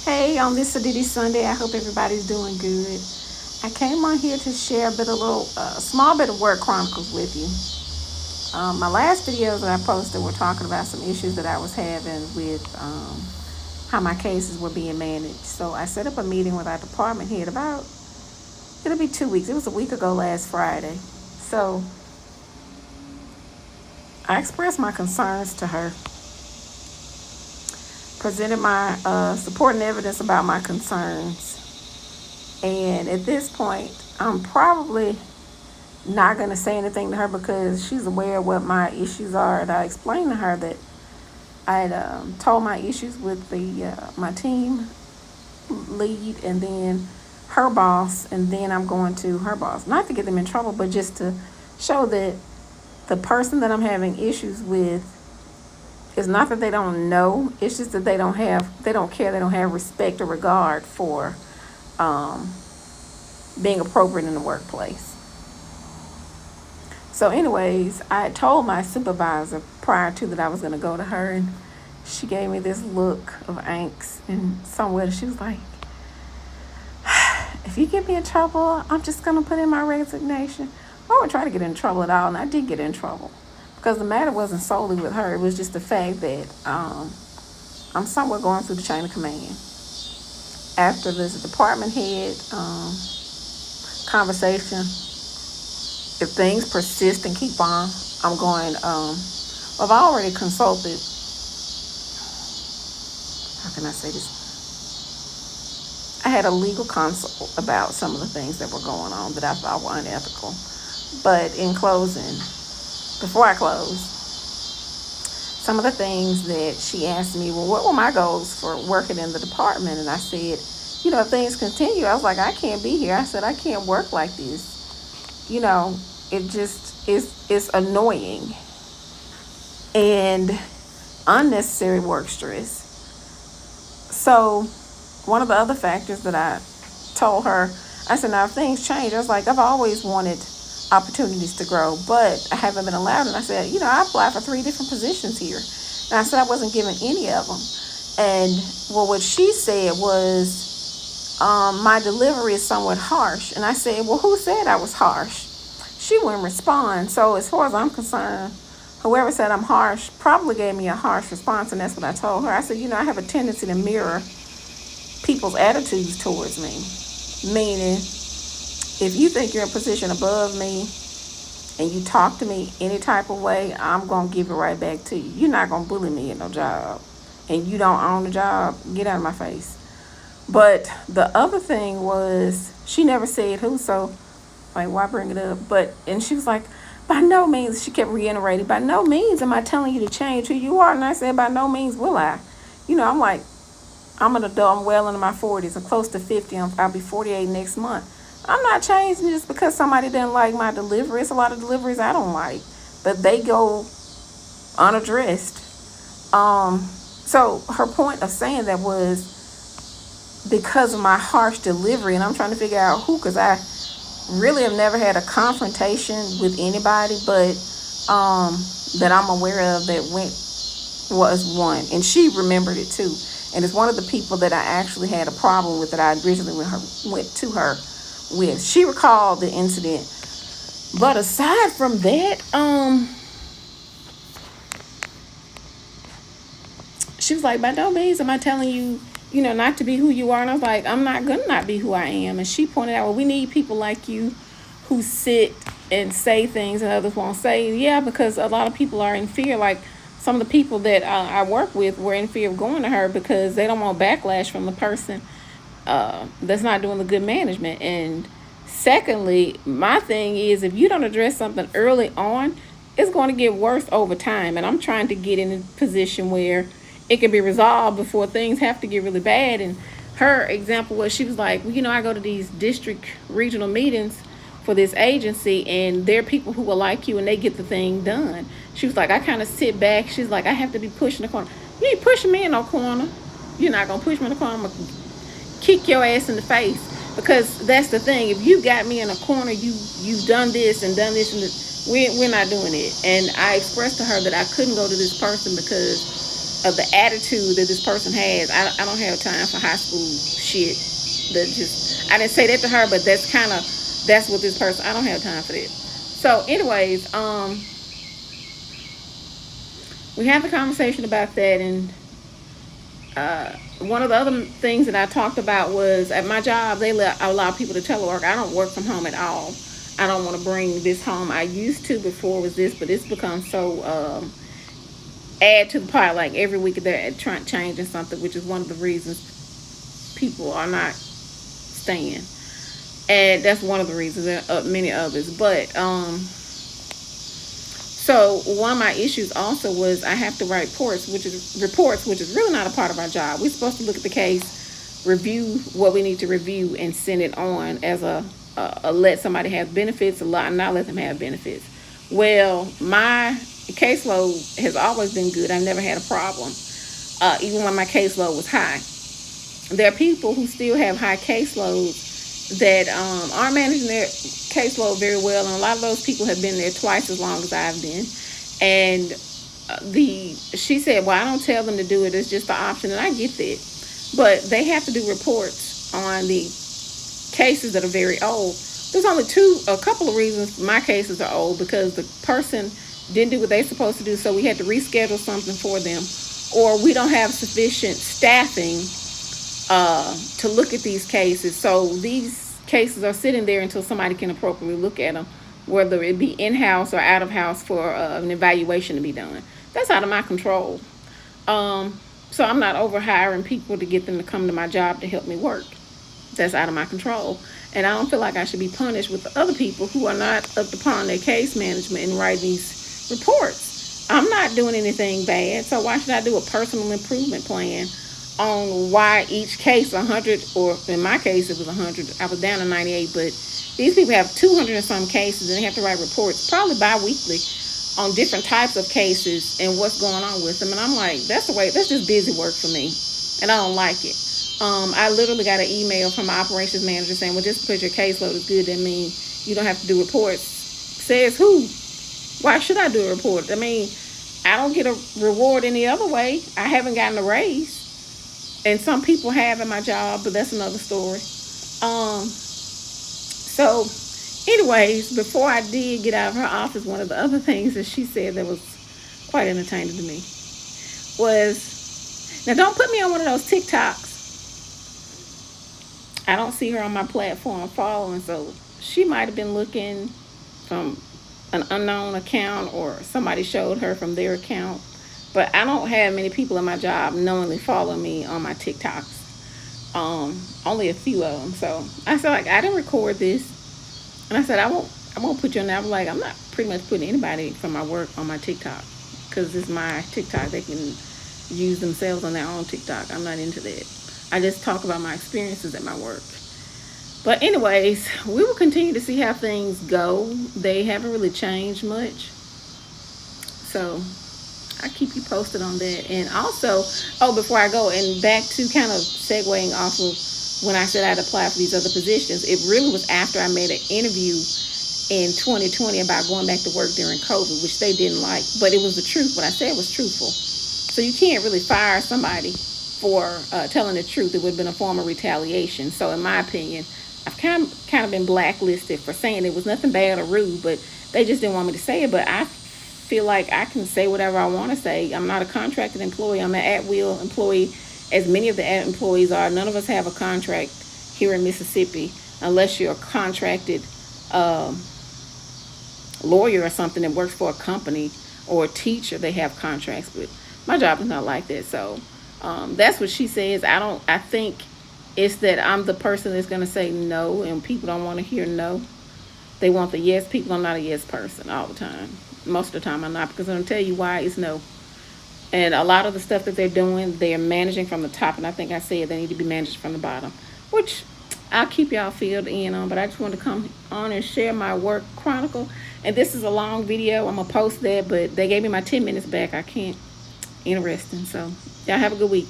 Hey, on this Sadidi Sunday, I hope everybody's doing good. I came on here to share small bit of work chronicles with you. My last videos that I posted were talking about some issues that I was having with how my cases were being managed. So I set up a meeting with our department head it'll be 2 weeks. It was a week ago last Friday. So I expressed my concerns to her, presented my supporting evidence about my concerns. And at this point, I'm probably not going to say anything to her because she's aware of what my issues are. And I explained to her that I had told my issues with my team lead and then her boss, and then I'm going to her boss. Not to get them in trouble, but just to show that the person that I'm having issues with, it's not that they don't know, it's just that they don't care, they don't have respect or regard for being appropriate in the workplace. So anyways, I had told my supervisor prior to that I was going to go to her, and she gave me this look of angst, and somewhere she was like, if you get me in trouble, I'm just going to put in my resignation. I would try to get in trouble at all, and I did get in trouble. Because the matter wasn't solely with her. It was just the fact that I'm somewhere going through the chain of command. After this department head conversation, if things persist and keep on, I'm going, I've already consulted, how can I say this? I had a legal consult about some of the things that were going on that I thought were unethical. But in closing, before I close, some of the things that she asked me, well, what were my goals for working in the department? And I said, if things continue, I was like, I can't be here. I said, I can't work like this. It just is annoying and unnecessary work stress. So one of the other factors that I told her, I said, now if things change, I was like, I've always wanted opportunities to grow, but I haven't been allowed. And I said, I applied for 3 different positions here. And I said I wasn't given any of them. And what she said was, my delivery is somewhat harsh. And I said, well, who said I was harsh? She wouldn't respond. So as far as I'm concerned, whoever said I'm harsh probably gave me a harsh response. And that's what I told her. I said, I have a tendency to mirror people's attitudes towards me. Meaning, if you think you're in a position above me and you talk to me any type of way, I'm going to give it right back to you. You're not going to bully me at no job. And you don't own the job, get out of my face. But the other thing was, she never said who, so like, why bring it up? And she was like, by no means, she kept reiterating, by no means am I telling you to change who you are. And I said, by no means will I. I'm like, I'm an adult, I'm well into my 40s, I'm close to 50, I'll be 48 next month. I'm not changing just because somebody didn't like my delivery. It's a lot of deliveries I don't like, but they go unaddressed. So her point of saying that was because of my harsh delivery, and I'm trying to figure out who, because I really have never had a confrontation with anybody, but that I'm aware of that was one, and she remembered it too. And it's one of the people that I actually had a problem with that I originally went to her with. She recalled the incident. But aside from that, she was like, by no means am I telling you, not to be who you are. And I was like, I'm not going to not be who I am. And she pointed out, well, we need people like you who sit and say things and others won't say. Yeah, because a lot of people are in fear. Like some of the people that I work with were in fear of going to her because they don't want backlash from the person that's not doing the good management. And secondly, my thing is, if you don't address something early on, it's going to get worse over time. And I'm trying to get in a position where it can be resolved before things have to get really bad. And her example was, she was like, well, I go to these district regional meetings for this agency, and there are people who are like you, and they get the thing done. She was like, I kind of sit back. She's like, I have to be pushed in the corner. You ain't pushing me in no corner. You're not going to push me in the corner. I'm going to kick your ass in the face. Because that's the thing. If you got me in a corner, you've done this and done this, and we're not doing it. And I expressed to her that I couldn't go to this person because of the attitude that this person has. I don't have time for high school shit. That just, I didn't say that to her, but that's what this person. I don't have time for that. So, anyways, we had the conversation about that, and one of the other things that I talked about was at my job they allow people to telework. I don't work from home at all. I don't want to bring this home. I used to before was this, but it's become so add to the pile. Like every week they're trying changing something, which is one of the reasons people are not staying. And that's one of the reasons. There are many others, but so one of my issues also was I have to write reports, which is really not a part of our job. We're supposed to look at the case, review what we need to review, and send it on as a let somebody have benefits, not let them have benefits. Well, my caseload has always been good. I've never had a problem, even when my caseload was high. There are people who still have high caseloads that aren't managing their caseload very well, and a lot of those people have been there twice as long as I've been. And she said, well, I don't tell them to do it, it's just the option, and I get that, but they have to do reports on the cases that are very old. There's only a couple of reasons my cases are old, because the person didn't do what they're supposed to do, so we had to reschedule something for them, or we don't have sufficient staffing to look at these cases. So these cases are sitting there until somebody can appropriately look at them, whether it be in-house or out of house for an evaluation to be done. That's out of my control. So I'm not over hiring people to get them to come to my job to help me work. That's out of my control. And I don't feel like I should be punished with the other people who are not up upon their case management and writing these reports. I'm not doing anything bad, so why should I do a personal improvement plan on why each case 100, or in my case it was 100, I was down to 98, but these people have 200 and some cases, and they have to write reports probably bi-weekly on different types of cases and what's going on with them. And I'm like, that's just busy work for me, and I don't like it. I literally got an email from my operations manager saying, well, just because your caseload is good, that means you don't have to do reports. Says who? Why should I do a report? I mean, I don't get a reward any other way. I haven't gotten a raise. And some people have in my job, but that's another story. So anyways, before I did get out of her office, one of the other things that she said that was quite entertaining to me was, now don't put me on one of those TikToks. I don't see her on my platform following, so she might have been looking from an unknown account, or somebody showed her from their account. But I don't have many people in my job knowingly following me on my TikToks. Only a few of them. So I said, like, I didn't record this, and I said I won't put you on there. I'm like, I'm not pretty much putting anybody from my work on my TikTok, because it's my TikTok. They can use themselves on their own TikTok. I'm not into that. I just talk about my experiences at my work. But anyways, we will continue to see how things go. They haven't really changed much, so I'll keep you posted on that. And also, before I go, and back to kind of segueing off of when I said I'd apply for these other positions, it really was after I made an interview in 2020 about going back to work during COVID, which they didn't like. But it was the truth. What I said was truthful. So you can't really fire somebody for telling the truth. It would have been a form of retaliation. So in my opinion, I've kind of been blacklisted for saying it was nothing bad or rude, but they just didn't want me to say it. But I feel like I can say whatever I want to say. I'm not a contracted employee. I'm an at-will employee, as many of the employees are. None of us have a contract here in Mississippi unless you're a contracted lawyer or something that works for a company, or a teacher. They have contracts, but my job is not like that. So that's what she says. I think it's that I'm the person that's going to say no, and people don't want to hear no. They want the yes people. I'm not a yes person all the time. Most of the time I'm not, because I'm going to tell you why it's no. And a lot of the stuff that they're doing, they're managing from the top, and I think I said they need to be managed from the bottom, which I'll keep y'all filled in on. But I just wanted to come on and share my work chronicle. And this is a long video. I'm going to post that, but they gave me my 10 minutes back. I can't. Interesting. So y'all have a good week.